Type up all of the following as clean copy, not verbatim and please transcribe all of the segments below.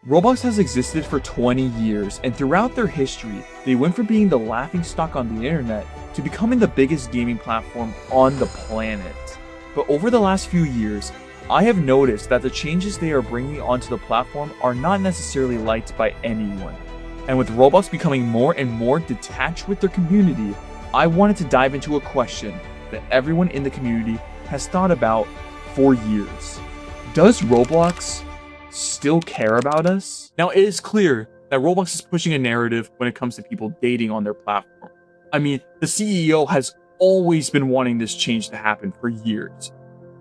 Roblox has existed for 20 years, and throughout their history, they went from being the laughingstock on the internet to becoming the biggest gaming platform on the planet. But over the last few years, I have noticed that the changes they are bringing onto the platform are not necessarily liked by anyone. And with Roblox becoming more and more detached with their community, I wanted to dive into a question that everyone in the community has thought about for years. Does Roblox still care about us? Now, it is clear that Roblox is pushing a narrative when it comes to people dating on their platform. I mean, the CEO has always been wanting this change to happen for years.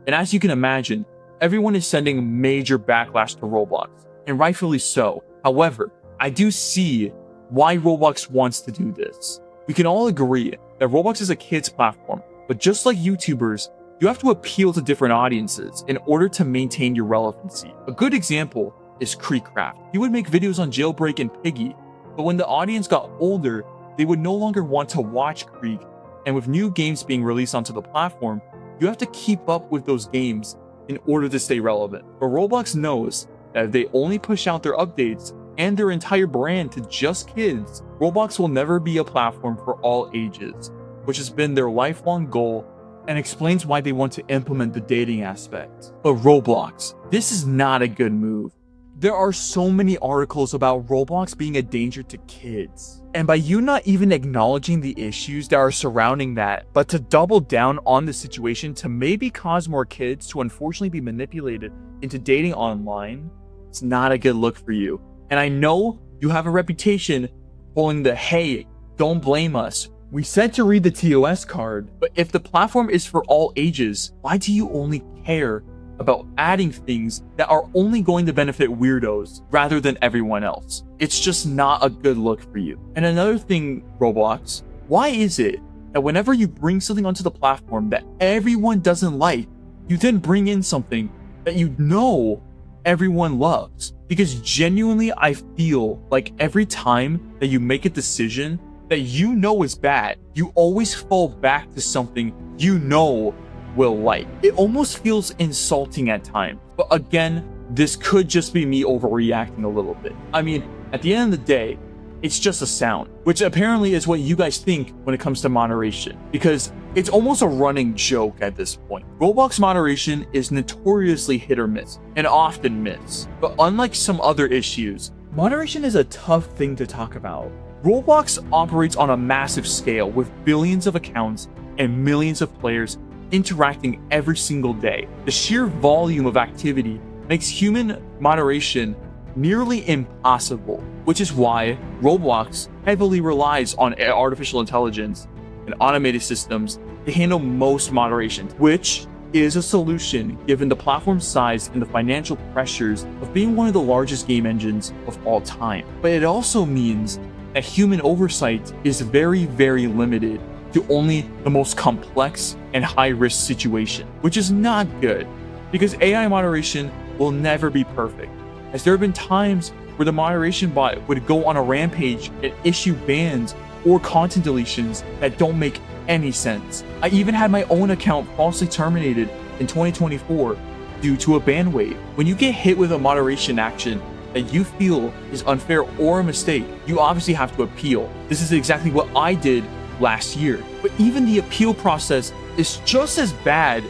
And as you can imagine, everyone is sending major backlash to Roblox, and rightfully so. However, I do see why Roblox wants to do this. We can all agree that Roblox is a kids platform, but just like YouTubers, you have to appeal to different audiences in order to maintain your relevancy. A good example is Creekcraft. He would make videos on Jailbreak and Piggy, but when the audience got older, they would no longer want to watch Creek, and with new games being released onto the platform, you have to keep up with those games in order to stay relevant. But Roblox knows that if they only push out their updates and their entire brand to just kids, Roblox will never be a platform for all ages, which has been their lifelong goal and explains why they want to implement the dating aspect. But Roblox, this is not a good move. There are so many articles about Roblox being a danger to kids. And by you not even acknowledging the issues that are surrounding that, but to double down on the situation to maybe cause more kids to unfortunately be manipulated into dating online, it's not a good look for you. And I know you have a reputation pulling the, hey, don't blame us, we said to read the TOS card, but if the platform is for all ages, why do you only care about adding things that are only going to benefit weirdos rather than everyone else? It's just not a good look for you. And another thing, Roblox, why is it that whenever you bring something onto the platform that everyone doesn't like, you then bring in something that you know everyone loves? Because genuinely, I feel like every time that you make a decision that you know is bad, you always fall back to something you know will like. It almost feels insulting at times. But again, this could just be me overreacting a little bit. I mean, at the end of the day, it's just a sound, which apparently is what you guys think when it comes to moderation, because it's almost a running joke at this point. Roblox moderation is notoriously hit or miss, and often miss. But unlike some other issues, moderation is a tough thing to talk about. Roblox operates on a massive scale with billions of accounts and millions of players interacting every single day. The sheer volume of activity makes human moderation nearly impossible, which is why Roblox heavily relies on artificial intelligence and automated systems to handle most moderation, which is a solution given the platform's size and the financial pressures of being one of the largest game engines of all time. But it also means that human oversight is very, very limited to only the most complex and high-risk situation, which is not good, because AI moderation will never be perfect, as there have been times where the moderation bot would go on a rampage and issue bans or content deletions that don't make any sense. I even had my own account falsely terminated in 2024 due to a ban wave. When you get hit with a moderation action that you feel is unfair or a mistake, you obviously have to appeal. This is exactly what I did last year. But even the appeal process is just as bad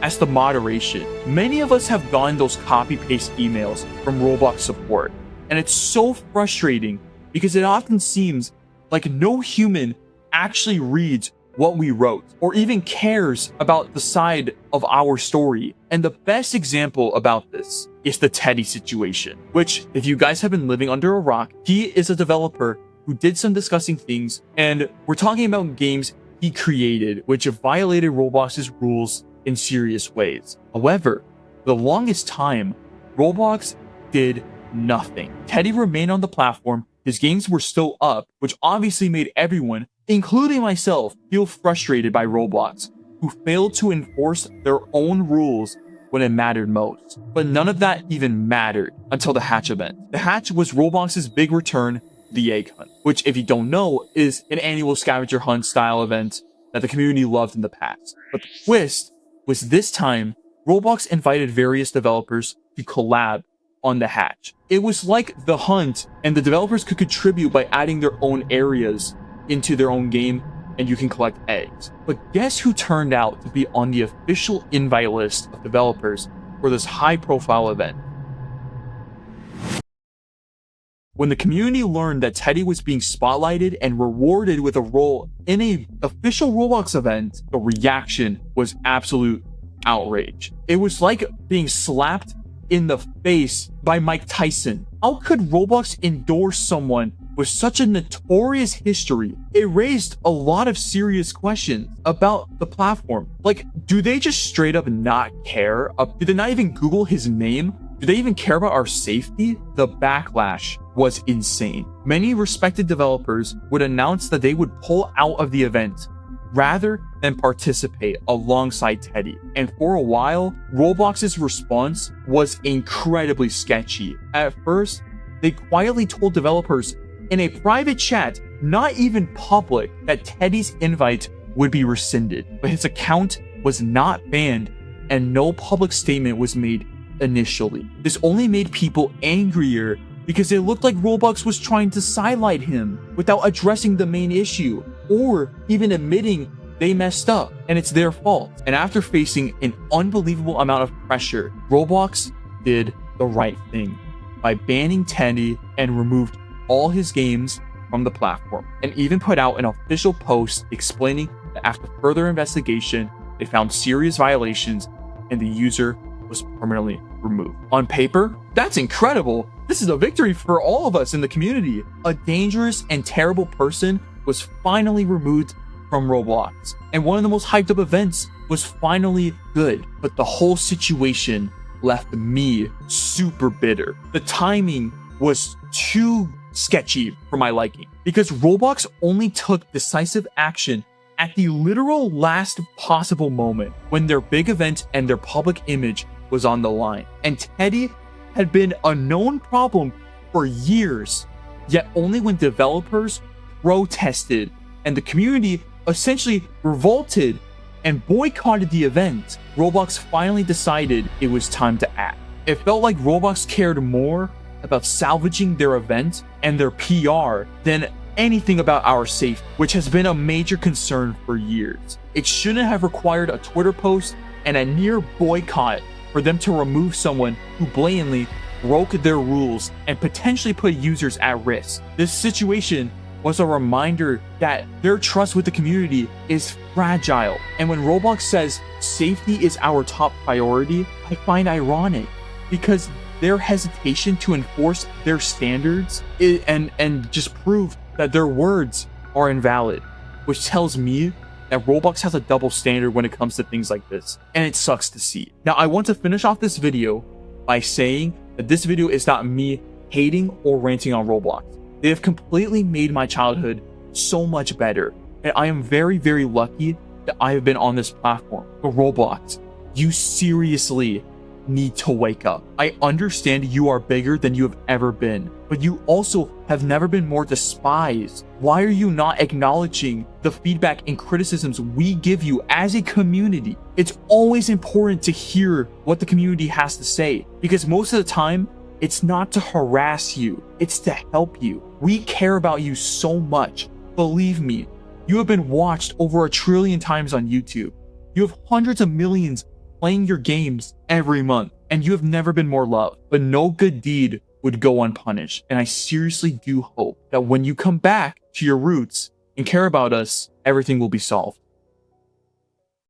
as the moderation. Many of us have gotten those copy-paste emails from Roblox support, and it's so frustrating because it often seems like no human actually reads what we wrote or even cares about the side of our story. And the best example about this is the Teddy situation, which, if you guys have been living under a rock, he is a developer who did some disgusting things, and we're talking about games he created which have violated Roblox's rules in serious ways. However, for the longest time, Roblox did nothing. Teddy remained on the platform, his games were still up, which obviously made everyone, including myself, feel frustrated by Roblox, who failed to enforce their own rules when it mattered most. But none of that even mattered until the Hatch event. The Hatch was Roblox's big return, the Egg Hunt, which, if you don't know, is an annual scavenger hunt style event that the community loved in the past. But the twist was this time, Roblox invited various developers to collab on the hatch. It was like the hunt, and the developers could contribute by adding their own areas into their own game, and you can collect eggs. But guess who turned out to be on the official invite list of developers for this high-profile event? When the community learned that Teddy was being spotlighted and rewarded with a role in an official Roblox event, the reaction was absolute outrage. It was like being slapped in the face by Mike Tyson. How could Roblox endorse someone with such a notorious history? It raised a lot of serious questions about the platform. Like, do they just straight up not care? Do they not even Google his name? Do they even care about our safety? The backlash was insane. Many respected developers would announce that they would pull out of the event rather than participate alongside Teddy. And for a while, Roblox's response was incredibly sketchy. At first, they quietly told developers in a private chat, not even public, that Teddy's invite would be rescinded. But his account was not banned and no public statement was made initially. This only made people angrier because it looked like Roblox was trying to sidelight him without addressing the main issue or even admitting they messed up and it's their fault. And after facing an unbelievable amount of pressure, Roblox did the right thing by banning Teddy and removed all his games from the platform, and even put out an official post explaining that after further investigation, they found serious violations and the user was permanently removed. On paper, that's incredible. This is a victory for all of us in the community. A dangerous and terrible person was finally removed from Roblox, and one of the most hyped up events was finally good. But the whole situation left me super bitter. The timing was too sketchy for my liking because Roblox only took decisive action at the literal last possible moment when their big event and their public image was on the line. And Teddy had been a known problem for years, yet only when developers protested and the community essentially revolted and boycotted the event, Roblox finally decided it was time to act. It felt like Roblox cared more about salvaging their event and their PR than anything about our safety, which has been a major concern for years. It shouldn't have required a Twitter post and a near boycott for them to remove someone who blatantly broke their rules and potentially put users at risk. This situation was a reminder that their trust with the community is fragile. And when Roblox says safety is our top priority, I find ironic because their hesitation to enforce their standards and just prove that their words are invalid, which tells me that Roblox has a double standard when it comes to things like this, and it sucks to see. Now, I want to finish off this video by saying that this video is not me hating or ranting on Roblox. They have completely made my childhood so much better, and I am very, very lucky that I have been on this platform. But Roblox, you seriously need to wake up. I understand you are bigger than you have ever been, but you also have never been more despised. Why are you not acknowledging the feedback and criticisms we give you as a community? It's always important to hear what the community has to say, because most of the time, it's not to harass you, it's to help you. We care about you so much. Believe me, you have been watched over 1 trillion times on YouTube. You have hundreds of millions playing your games every month, and you have never been more loved. But no good deed would go unpunished, and I seriously do hope that when you come back to your roots and care about us, everything will be solved.